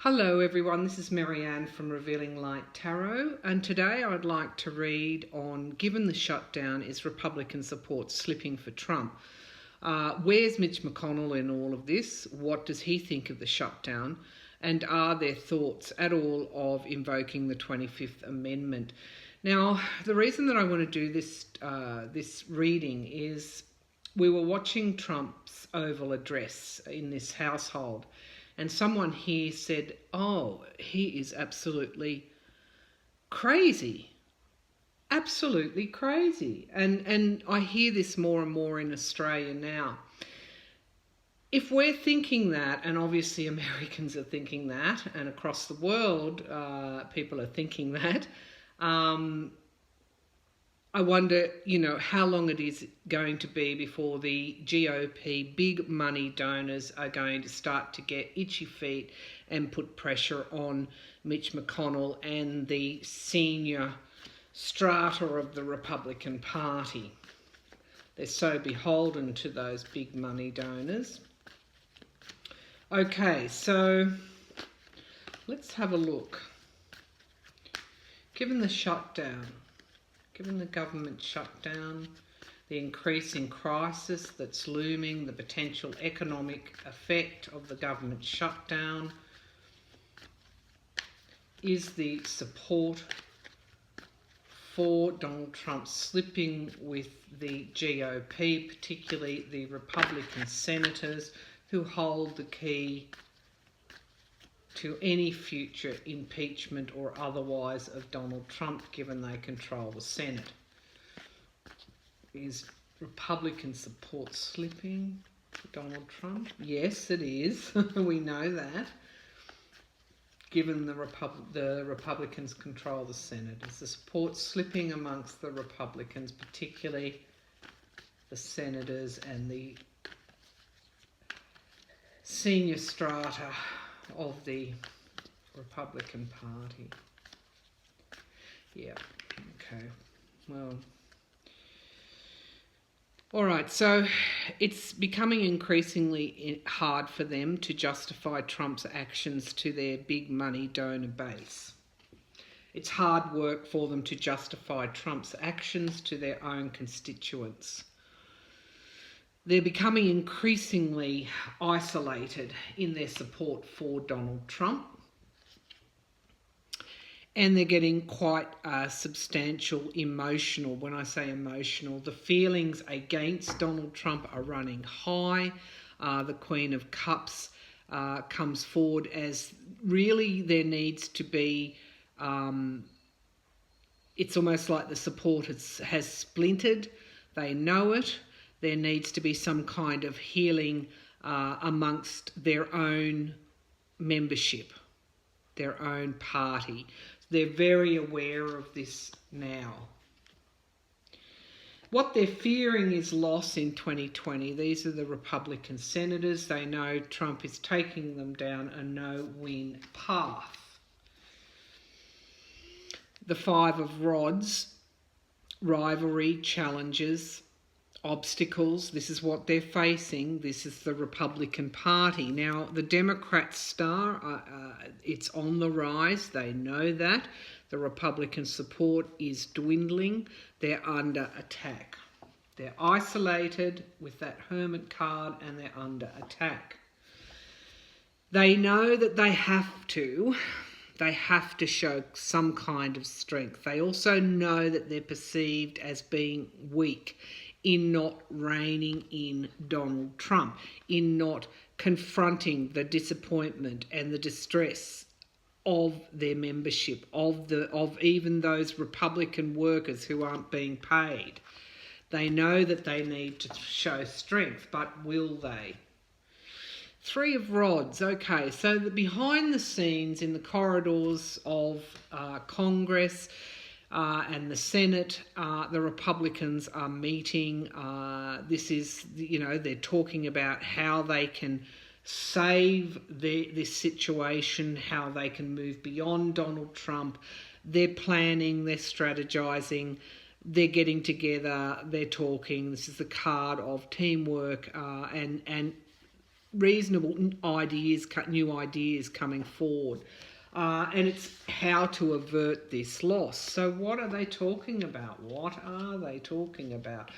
Hello everyone, this is Marianne from Revealing Light Tarot, and today I'd like to read on given the shutdown, is Republican support slipping for Trump? Where's Mitch McConnell in all of this? What does he think of the shutdown? And are there thoughts at all of invoking the 25th Amendment? Now, the reason that I want to do this reading is we were watching Trump's Oval Address in this household, and someone here said, oh, he is absolutely crazy. Absolutely crazy. And I hear this more and more in Australia now. If we're thinking that, and obviously Americans are thinking that, and across the world people are thinking that, I wonder, how long it is going to be before the GOP big money donors are going to start to get itchy feet and put pressure on Mitch McConnell and the senior strata of the Republican Party. They're so beholden to those big money donors. Okay, so let's have a look. Given the shutdown, given the government shutdown, the increasing crisis that's looming, the potential economic effect of the government shutdown, is the support for Donald Trump slipping with the GOP, particularly the Republican senators who hold the key to any future impeachment or otherwise of Donald Trump, given they control the Senate? Is Republican support slipping for Donald Trump? Yes, it is. We know that. Given the Republicans control the Senate, is the support slipping amongst the Republicans, particularly the senators and the senior strata of the Republican Party? Yeah, okay, well, all right, so it's becoming increasingly hard for them to justify Trump's actions to their big money donor base. It's hard work for them to justify Trump's actions to their own constituents. They're becoming increasingly isolated in their support for Donald Trump, and they're getting quite substantial emotional. When I say emotional, the feelings against Donald Trump are running high. The Queen of Cups comes forward as really there needs to be, it's almost like the support has splintered. They know it. There needs to be some kind of healing amongst their own membership, their own party. They're very aware of this now. What they're fearing is loss in 2020. These are the Republican senators. They know Trump is taking them down a no-win path. The Five of Rods, rivalry, challenges, obstacles. This is what they're facing. This is the Republican Party. Now, the Democrat star, it's on the rise. They know that. The Republican support is dwindling. They're under attack. They're isolated with that hermit card, and they're under attack. They know that they have to show some kind of strength. They also know that they're perceived as being weak in not reining in Donald Trump, in not confronting the disappointment and the distress of their membership, of even those Republican workers who aren't being paid. They know that they need to show strength, but will they? Three of Rods. Okay, so behind the scenes in the corridors of Congress and the Senate, the Republicans are meeting. This is, they're talking about how they can save this situation, how they can move beyond Donald Trump. They're planning, they're strategizing, they're getting together, they're talking. This is the card of teamwork and reasonable ideas, new ideas coming forward. And it's how to avert this loss. So what are they talking about? What are they talking about?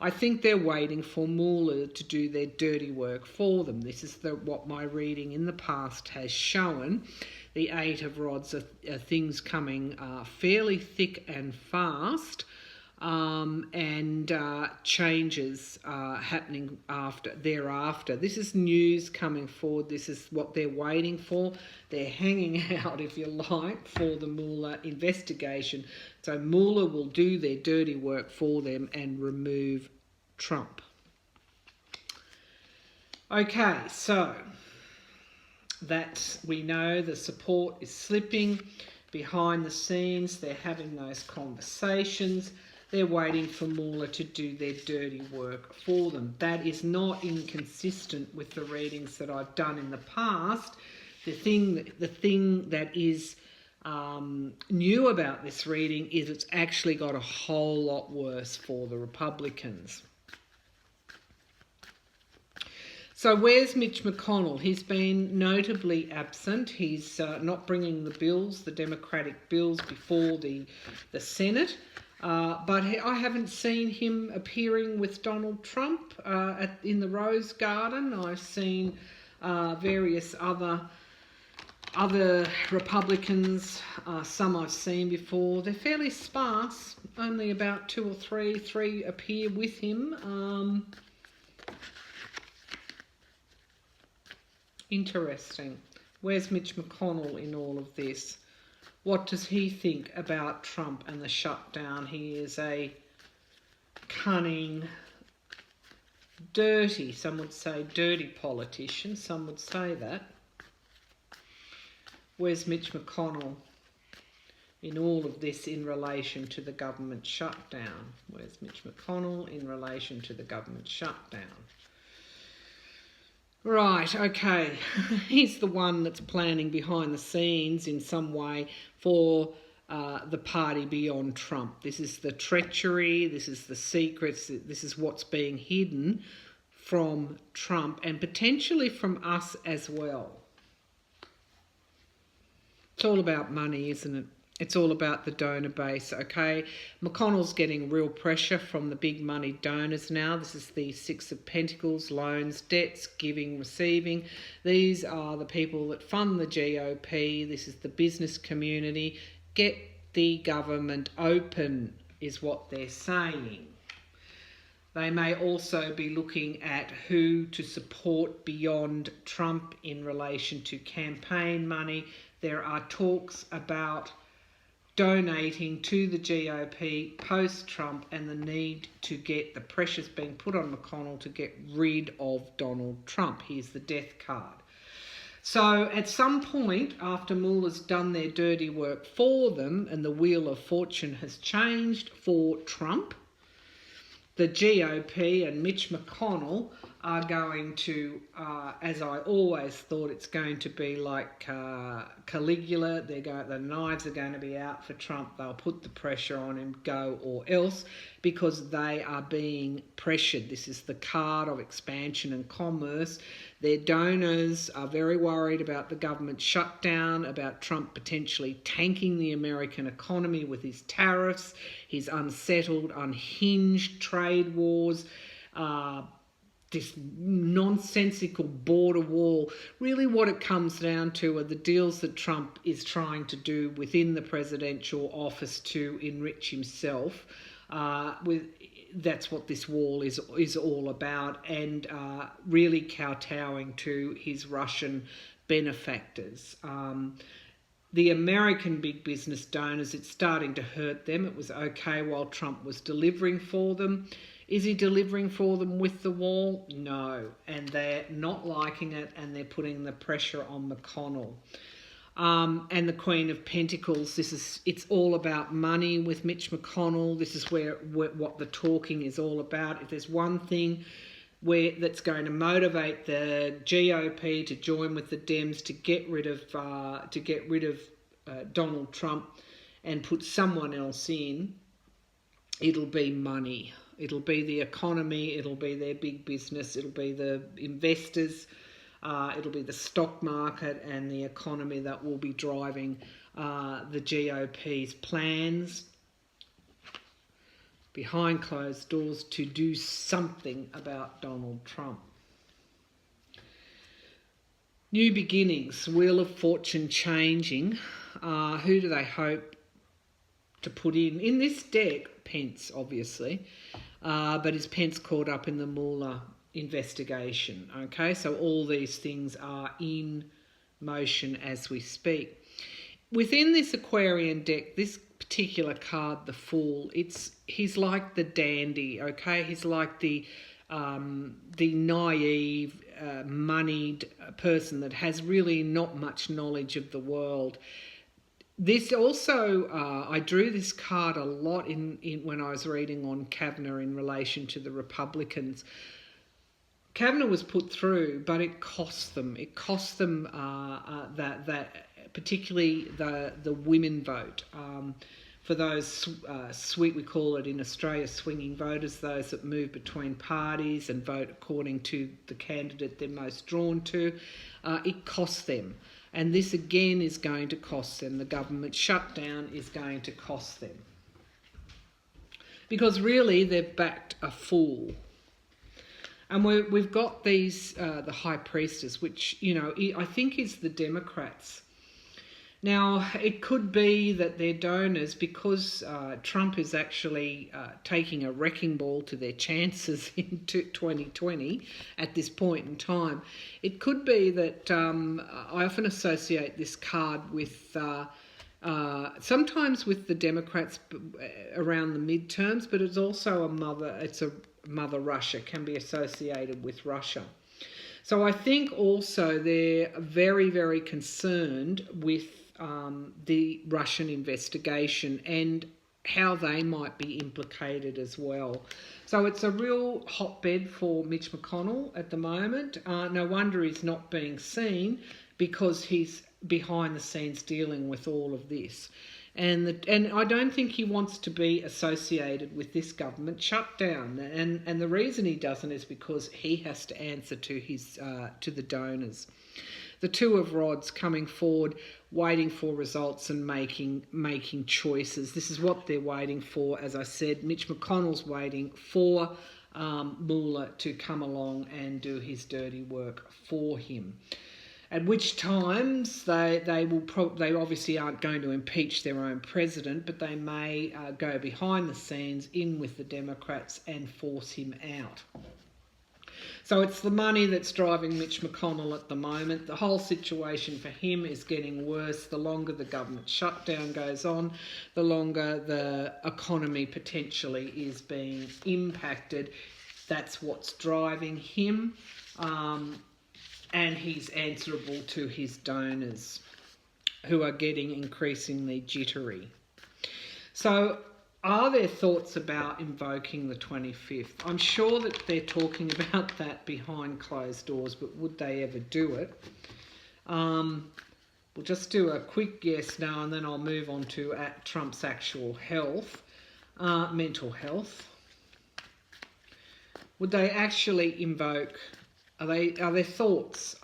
I think they're waiting for Mueller to do their dirty work for them. This is what my reading in the past has shown. The Eight of Rods are things coming fairly thick and fast, and changes happening thereafter. This is news coming forward. This is what they're waiting for. They're hanging out, if you like, for the Mueller investigation. So Mueller will do their dirty work for them and remove Trump. Okay, so that we know the support is slipping behind the scenes. They're having those conversations. They're waiting for Mueller to do their dirty work for them. That is not inconsistent with the readings that I've done in the past. The thing that is new about this reading is it's actually got a whole lot worse for the Republicans. So where's Mitch McConnell? He's been notably absent. He's not bringing the bills, the Democratic bills, before the Senate. But I haven't seen him appearing with Donald Trump in the Rose Garden. I've seen various other Republicans, some I've seen before. They're fairly sparse, only about two or three appear with him. Interesting. Where's Mitch McConnell in all of this? What does he think about Trump and the shutdown? He is a cunning, dirty, some would say dirty politician, some would say that. Where's Mitch McConnell in all of this in relation to the government shutdown? Where's Mitch McConnell in relation to the government shutdown? Right, okay. He's the one that's planning behind the scenes in some way for the party beyond Trump. This is the treachery, this is the secrets, this is what's being hidden from Trump and potentially from us as well. It's all about money, isn't it? It's all about the donor base, okay? McConnell's getting real pressure from the big money donors now. This is the Six of Pentacles, loans, debts, giving, receiving. These are the people that fund the GOP. This is the business community. Get the government open is what they're saying. They may also be looking at who to support beyond Trump in relation to campaign money. There are talks about donating to the GOP post-Trump and the need to get the pressures being put on McConnell to get rid of Donald Trump. Here's the death card. So at some point, after Mueller's done their dirty work for them and the wheel of fortune has changed for Trump, the GOP and Mitch McConnell are going to, as I always thought, it's going to be like Caligula. The knives are going to be out for Trump. They'll put the pressure on him, go or else, because they are being pressured. This is the card of expansion and commerce. Their donors are very worried about the government shutdown, about Trump potentially tanking the American economy with his tariffs, his unsettled, unhinged trade wars, this nonsensical border wall. Really what it comes down to are the deals that Trump is trying to do within the presidential office to enrich himself. That's what this wall is all about, and really kowtowing to his Russian benefactors. The American big business donors, it's starting to hurt them. It was okay while Trump was delivering for them. Is he delivering for them with the wall? No. And they're not liking it, and they're putting the pressure on McConnell. And the Queen of Pentacles, it's all about money with Mitch McConnell. This is what the talking is all about. If there's one thing that's going to motivate the GOP to join with the Dems to get rid of Donald Trump and put someone else in, it'll be money. It'll be the economy, it'll be their big business, it'll be the investors It'll be the stock market and the economy that will be driving the GOP's plans behind closed doors to do something about Donald Trump. New beginnings, Wheel of Fortune changing. Who do they hope to put in? In this deck, Pence, obviously. But is Pence caught up in the Mueller investigation? Okay, so all these things are in motion as we speak. Within this Aquarian deck, this particular card, the Fool, he's like the dandy, okay? He's like the naive, moneyed person that has really not much knowledge of the world. This also, I drew this card a lot in when I was reading on Kavanaugh in relation to the Republicans. Kavanaugh was put through, but it cost them. It cost them that particularly the women vote. For those we call it in Australia swinging voters, those that move between parties and vote according to the candidate they're most drawn to, it costs them. And this again is going to cost them. The government shutdown is going to cost them. Because really they've backed a fool. And we've got these, the High Priestess, which, I think is the Democrats. Now, it could be that their donors, because Trump is actually taking a wrecking ball to their chances in 2020 at this point in time, it could be that I often associate this card with sometimes with the Democrats around the midterms, but it's also a mother Russia, can be associated with Russia. So I think also they're very, very concerned with the Russian investigation and how they might be implicated as well. So it's a real hotbed for Mitch McConnell at the moment. No wonder he's not being seen, because he's behind the scenes dealing with all of this. And I don't think he wants to be associated with this government shutdown. And the reason he doesn't is because he has to answer to his to the donors. The Two of Rods coming forward, waiting for results and making choices. This is what they're waiting for. As I said, Mitch McConnell's waiting for Mueller to come along and do his dirty work for him. At which times they obviously aren't going to impeach their own president, but they may go behind the scenes in with the Democrats and force him out. So it's the money that's driving Mitch McConnell at the moment. The whole situation for him is getting worse. The longer the government shutdown goes on, the longer the economy potentially is being impacted. That's what's driving him. And he's answerable to his donors, who are getting increasingly jittery. So are there thoughts about invoking the 25th? I'm sure that they're talking about that behind closed doors, but would they ever do it? We'll just do a quick yes, no, and then I'll move on to Trump's actual health, mental health. Would they actually invoke? Are there thoughts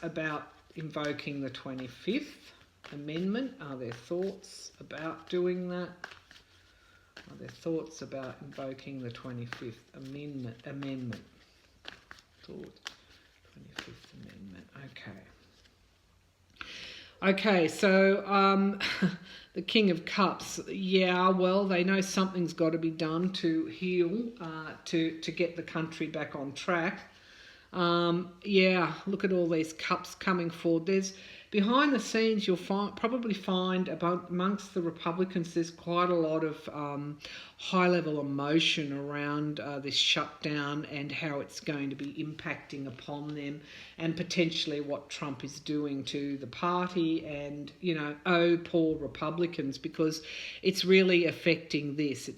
about invoking the 25th Amendment? Are there thoughts about doing that? Are there thoughts about invoking the 25th Amendment? Thought 25th Amendment. Okay, so the King of Cups. Yeah, well, they know something's got to be done to heal, to get the country back on track. Yeah, look at all these cups coming forward. There's behind the scenes, you'll probably find amongst the Republicans, there's quite a lot of high-level emotion around this shutdown and how it's going to be impacting upon them, and potentially what Trump is doing to the party. And oh, poor Republicans, because it's really affecting this.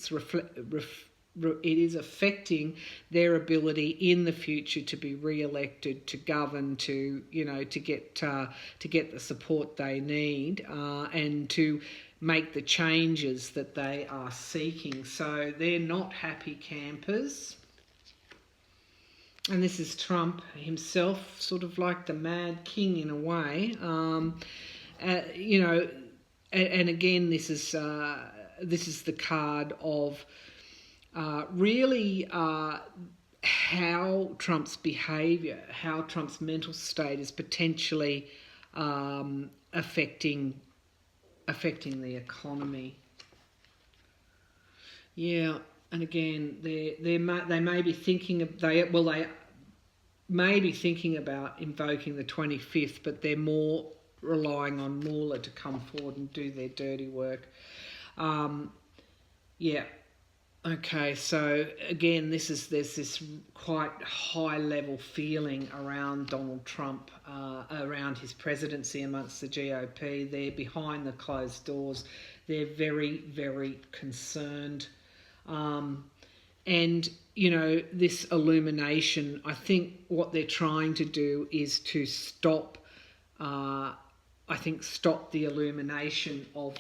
It is affecting their ability in the future to be re-elected, to govern, to get the support they need, and to make the changes that they are seeking. So they're not happy campers. and this is Trump himself, sort of like the mad king in a way. You know, and again, this is the card of really how Trump's behaviour, how Trump's mental state is potentially affecting the economy. Yeah, and again, they may be thinking of, they may be thinking about invoking the 25th, but they're more relying on Mueller to come forward and do their dirty work. Yeah. Okay, so again, there's this quite high level feeling around Donald Trump, around his presidency amongst the GOP. They're behind the closed doors. They're very, very concerned. And, you know, this illumination, I think what they're trying to do is to stop the illumination of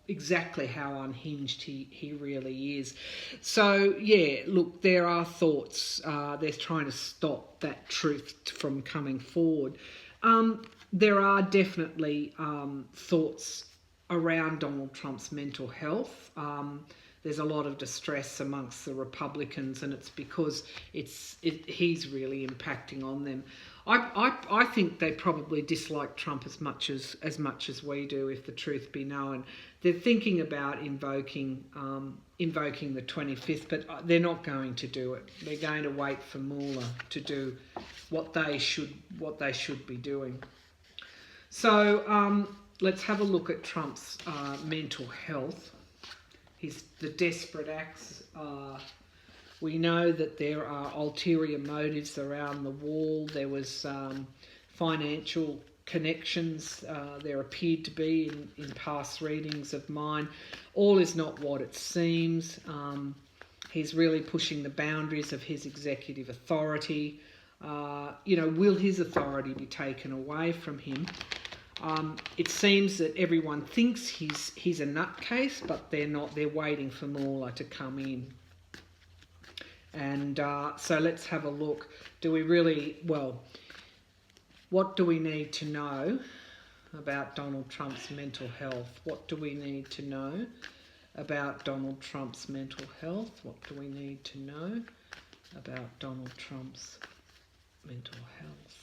exactly how unhinged he really is. So, yeah, look, there are thoughts. They're trying to stop that truth from coming forward. There are definitely thoughts around Donald Trump's mental health. There's a lot of distress amongst the Republicans, and it's because he's really impacting on them. I think they probably dislike Trump as much as we do, if the truth be known. They're thinking about invoking the 25th, but they're not going to do it. They're going to wait for Mueller to do what they should be doing. So let's have a look at Trump's mental health. The desperate acts. We know that there are ulterior motives around the wall. There was financial connections. There appeared to be in past readings of mine. All is not what it seems. He's really pushing the boundaries of his executive authority. Will his authority be taken away from him? It seems that everyone thinks he's a nutcase, but they're not. They're waiting for Mueller to come in. And so let's have a look. What do we need to know about Donald Trump's mental health? What do we need to know about Donald Trump's mental health? What do we need to know about Donald Trump's mental health?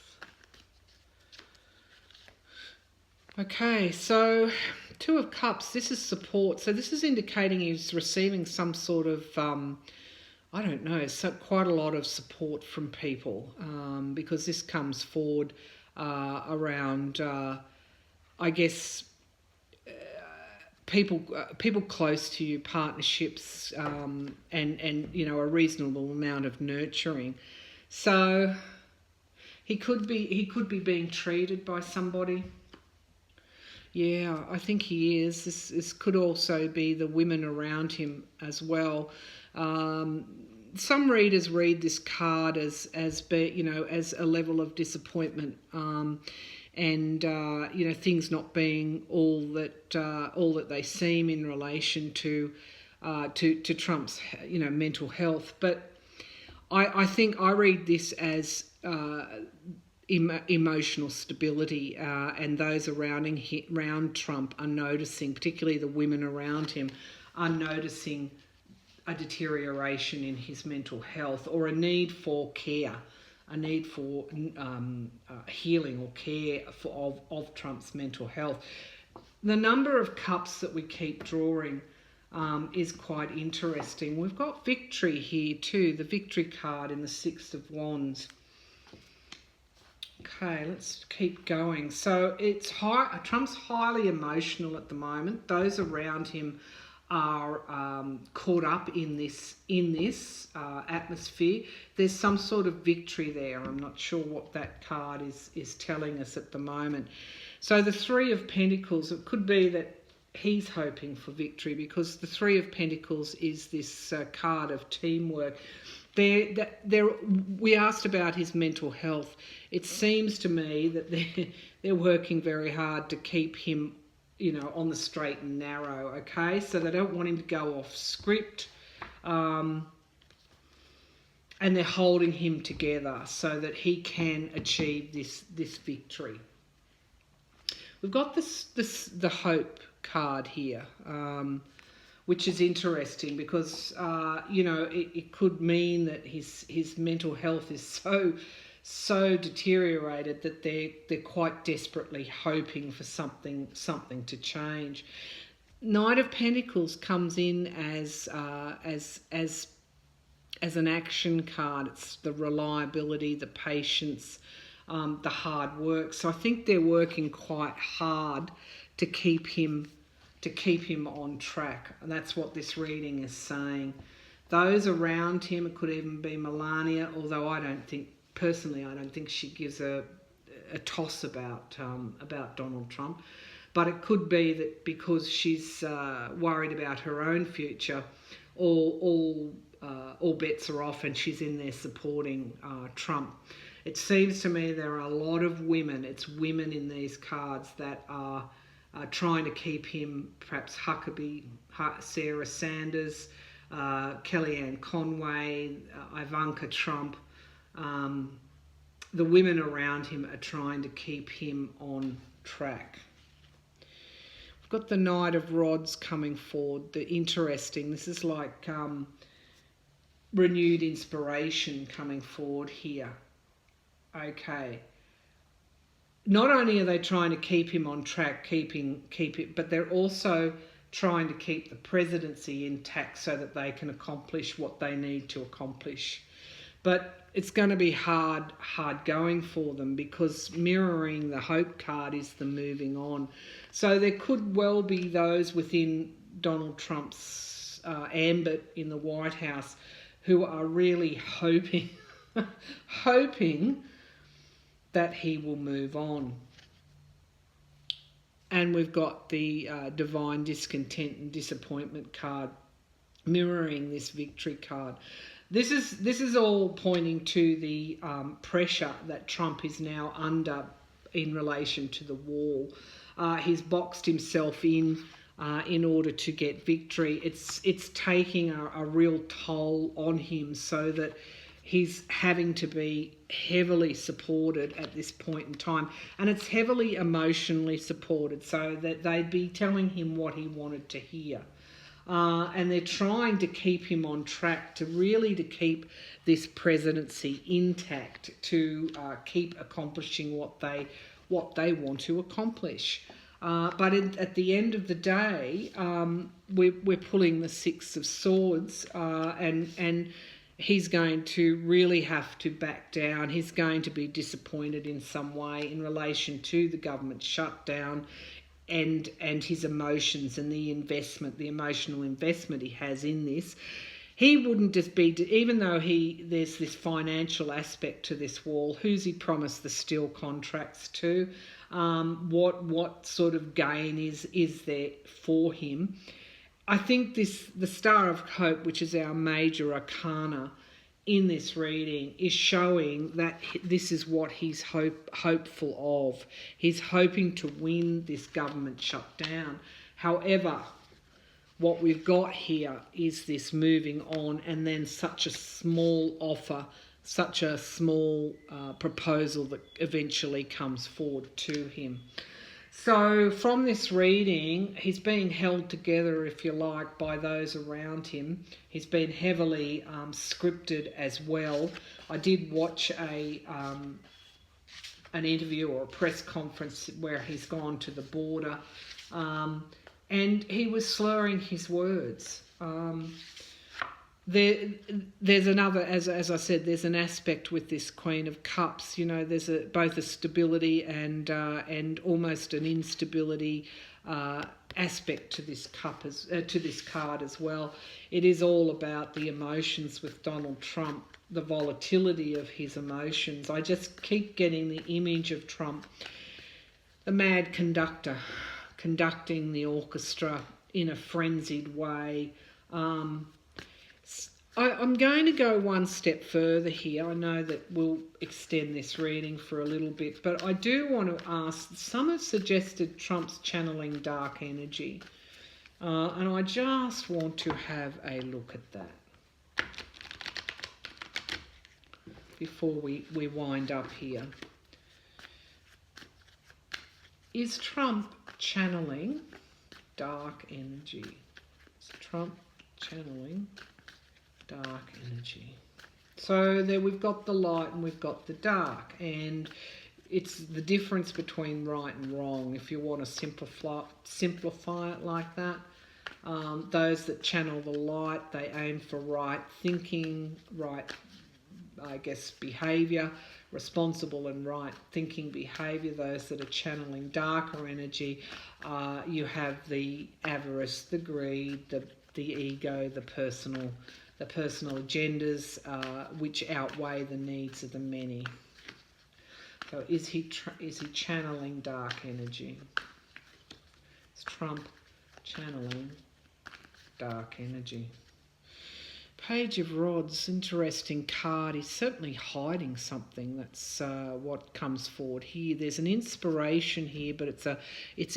Okay, so Two of Cups, this is support. So this is indicating he's receiving some sort of, quite a lot of support from people, because this comes forward around, people close to you, partnerships, and a reasonable amount of nurturing. So he could be being treated by somebody. Yeah, I think he is. This could also be the women around him as well. Some readers read this card as a level of disappointment, and things not being all that they seem in relation to Trump's mental health. But I think I read this as emotional stability, and those around Trump are noticing, particularly the women around him, are noticing a deterioration in his mental health, or a need for care, a need for healing or care of Trump's mental health. The number of cups that we keep drawing is quite interesting. We've got victory here too, the victory card in the Six of Wands. Okay, let's keep going. So Trump's highly emotional at the moment. Those around him are caught up in this atmosphere. There's some sort of victory there. I'm not sure what that card is telling us at the moment. So the Three of Pentacles, it could be that he's hoping for victory, because the Three of Pentacles is this card of teamwork. We asked about his mental health. It seems to me that they're working very hard to keep him, on the straight and narrow. Okay, so they don't want him to go off script, and and they're holding him together so that he can achieve this victory. We've got the hope card here, which is interesting because it could mean that his mental health is so deteriorated that they're quite desperately hoping for something to change. Knight of Pentacles comes in as an action card. It's the reliability, the patience, the hard work. So I think they're working quite hard to keep him on track, and that's what this reading is saying. Those around him, it could even be Melania, although I don't think she gives a toss about Donald Trump. But it could be that because she's worried about her own future, all bets are off, and she's in there supporting Trump. It seems to me there are a lot of women. It's women in these cards that are trying to keep him, perhaps Huckabee, Sarah Sanders, Kellyanne Conway, Ivanka Trump. The women around him are trying to keep him on track. We've got the Knight of Rods coming forward. This is like renewed inspiration coming forward here. Okay. Not only are they trying to keep him on track, but they're also trying to keep the presidency intact so that they can accomplish what they need to accomplish. But it's going to be hard going for them, because mirroring the hope card is the moving on. So there could well be those within Donald Trump's ambit in the White House who are really hoping that he will move on. And we've got the divine discontent and disappointment card mirroring this victory card. This is all pointing to the pressure that Trump is now under in relation to the wall. He's boxed himself in order to get victory. It's taking a real toll on him, so that he's having to be heavily supported at this point in time. And it's heavily emotionally supported, so that they'd be telling him what he wanted to hear. And they're trying to keep him on track, to keep this presidency intact, to keep accomplishing what they want to accomplish. But at the end of the day, we're pulling the Six of Swords, and he's going to really have to back down. He's going to be disappointed in some way in relation to the government shutdown and his emotions and the emotional investment he has in this. He wouldn't just be, even though there's this financial aspect to this wall, who's he promised the steel contracts to? What sort of gain is there for him? I think the Star of Hope, which is our major arcana in this reading, is showing that this is what he's hopeful of. He's hoping to win this government shutdown. However, what we've got here is this moving on, and then such a small offer, such a small proposal that eventually comes forward to him. So from this reading, he's being held together, if you like, by those around him. He's been heavily scripted as well. I did watch an interview or a press conference where he's gone to the border, and he was slurring his words. There's another, as I said, there's an aspect with this Queen of Cups. You know, there's both a stability and almost an instability aspect to this card as well. It is all about the emotions with Donald Trump, the volatility of his emotions. I just keep getting the image of Trump, the mad conductor, conducting the orchestra in a frenzied way. I'm going to go one step further here. I know that we'll extend this reading for a little bit, but I do want to ask, some have suggested Trump's channeling dark energy, and I just want to have a look at that. before we wind up here. Is Trump channeling dark energy? Is Trump channeling dark energy? So there we've got the light and we've got the dark, and it's the difference between right and wrong, if you want to simplify it like that. Those that channel the light, they aim for right thinking, right, I guess, behaviour, responsible and right thinking behaviour. Those that are channeling darker energy, you have the avarice, the greed, the ego, the personal agendas, which outweigh the needs of the many. So is he channeling dark energy? Is Trump channeling dark energy? Page of Rods, interesting card. He's certainly hiding something. That's what comes forward here. There's an inspiration here, but it's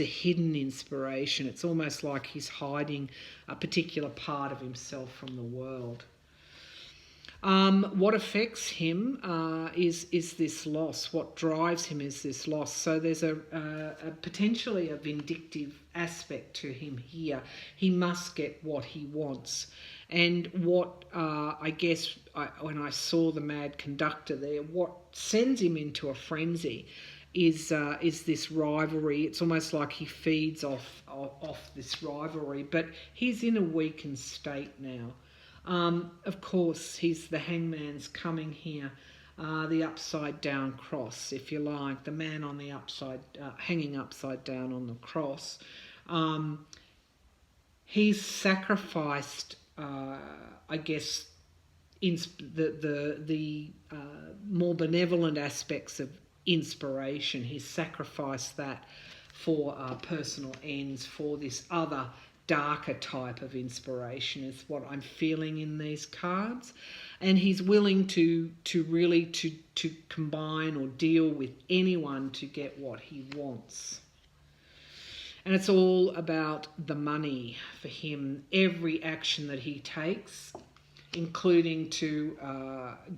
a hidden inspiration. It's almost like he's hiding a particular part of himself from the world. What affects him is this loss. What drives him is this loss. So there's a potentially a vindictive aspect to him here. He must get what he wants. And what I guess when I saw the mad conductor there, what sends him into a frenzy is this rivalry. It's almost like he feeds off this rivalry, but he's in a weakened state now. Of course, he's the hangman's coming here, the upside down cross, if you like, the man on the hanging upside down on the cross. He's sacrificed, I guess, the more benevolent aspects of inspiration. He's sacrificed that for personal ends, for this other darker type of inspiration, is what I'm feeling in these cards. And he's willing to really combine or deal with anyone to get what he wants. And it's all about the money for him. Every action that he takes, including to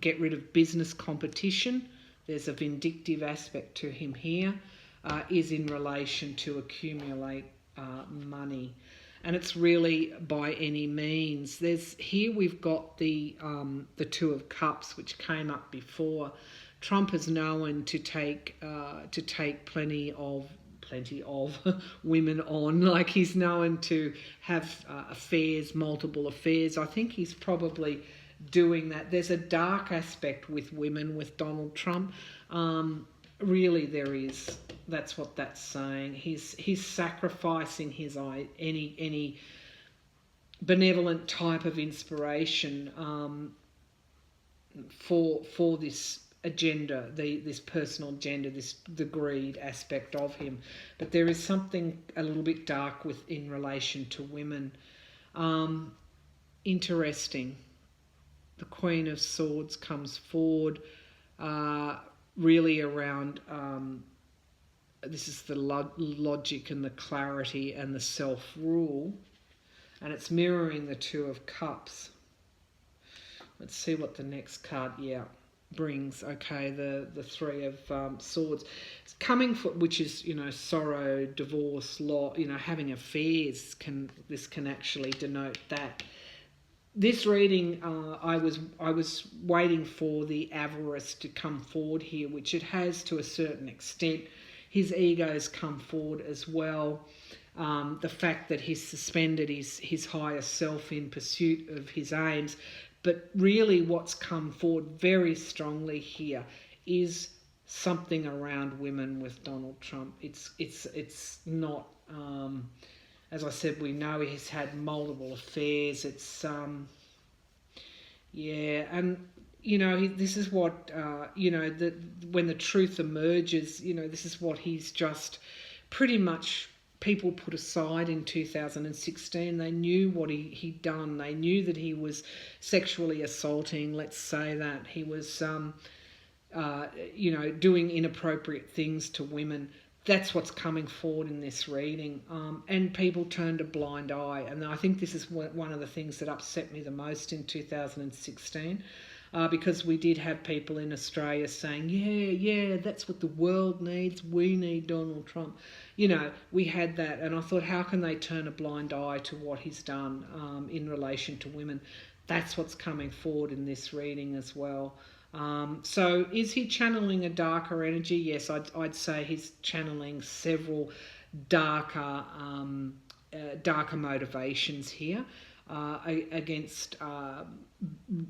get rid of business competition, there's a vindictive aspect to him here, is in relation to accumulate money. And it's really by any means. Here we've got the Two of Cups, which came up before. Trump is known to take plenty of women on. Like, he's known to have affairs, multiple affairs. I think he's probably doing that. There's a dark aspect with women with Donald Trump. Really, there is. That's what that's saying. He's sacrificing his any benevolent type of inspiration for this agenda, this personal agenda, the greed aspect of him. But there is something a little bit dark in relation to women. Interesting. The Queen of Swords comes forward, really around. This is the logic and the clarity and the self-rule, and it's mirroring the Two of Cups. Let's see what the next card, brings. Okay, the Three of Swords. It's coming for, which is, sorrow, divorce, having affairs. This can actually denote that. This reading, I was waiting for the avarice to come forward here, which it has to a certain extent. His ego's come forward as well. The fact that he's suspended his higher self in pursuit of his aims. But really what's come forward very strongly here is something around women with Donald Trump. It's not, as I said, we know he's had multiple affairs. It's, and this is what, when the truth emerges, this is what he's just pretty much, people put aside in 2016. They knew what he'd done. They knew that he was sexually assaulting, let's say that. He was, doing inappropriate things to women. That's what's coming forward in this reading. And people turned a blind eye. And I think this is one of the things that upset me the most in 2016. because we did have people in Australia saying, yeah, that's what the world needs. We need Donald Trump. We had that, and I thought, how can they turn a blind eye to what he's done in relation to women? That's what's coming forward in this reading as well. So is he channeling a darker energy? Yes, I'd say he's channeling several darker motivations here against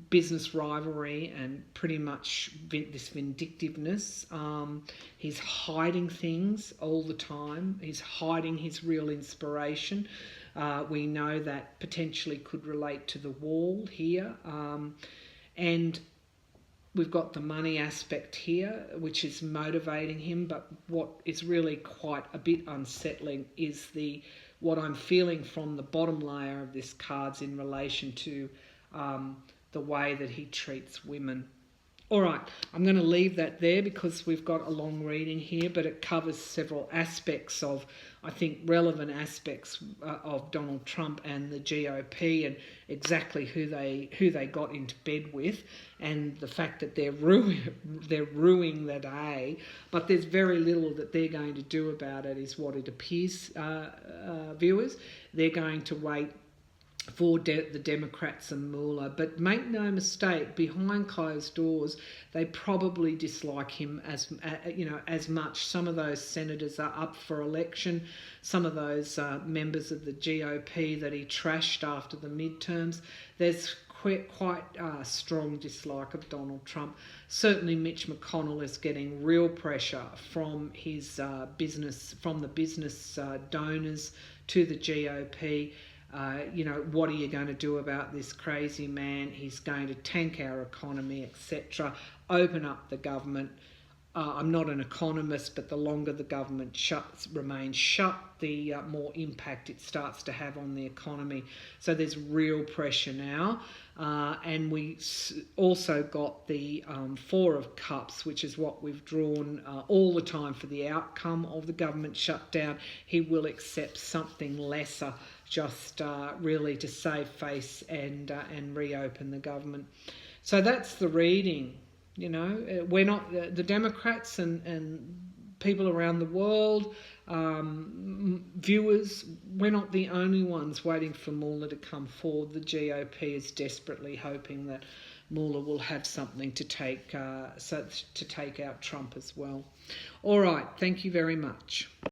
business rivalry and pretty much this vindictiveness. He's hiding things all the time. He's hiding his real inspiration. We know that potentially could relate to the wall here. And we've got the money aspect here, which is motivating him. But what is really quite a bit unsettling is what I'm feeling from the bottom layer of this card's in relation to the way that he treats women. All right, I'm going to leave that there because we've got a long reading here, but it covers several aspects of, I think, relevant aspects of Donald Trump and the GOP and exactly who they got into bed with, and the fact that they're ruining the day, but there's very little that they're going to do about it, is what it appears, viewers. They're going to wait for the Democrats and Mueller. But make no mistake, behind closed doors, they probably dislike him as much. Some of those senators are up for election. Some of those members of the GOP that he trashed after the midterms, there's quite a strong dislike of Donald Trump. Certainly Mitch McConnell is getting real pressure from his business donors to the GOP. What are you going to do about this crazy man? He's going to tank our economy, etc. Open up the government. I'm not an economist, but the longer the government remains shut, the more impact it starts to have on the economy. So there's real pressure now. And we also got the Four of Cups, which is what we've drawn all the time for the outcome of the government shutdown. He will accept something lesser, just really to save face and reopen the government. So that's the reading. We're not the Democrats and people around the world, viewers, we're not the only ones waiting for Mueller to come forward. The GOP is desperately hoping that Mueller will have something to take out Trump as well. All right, thank you very much.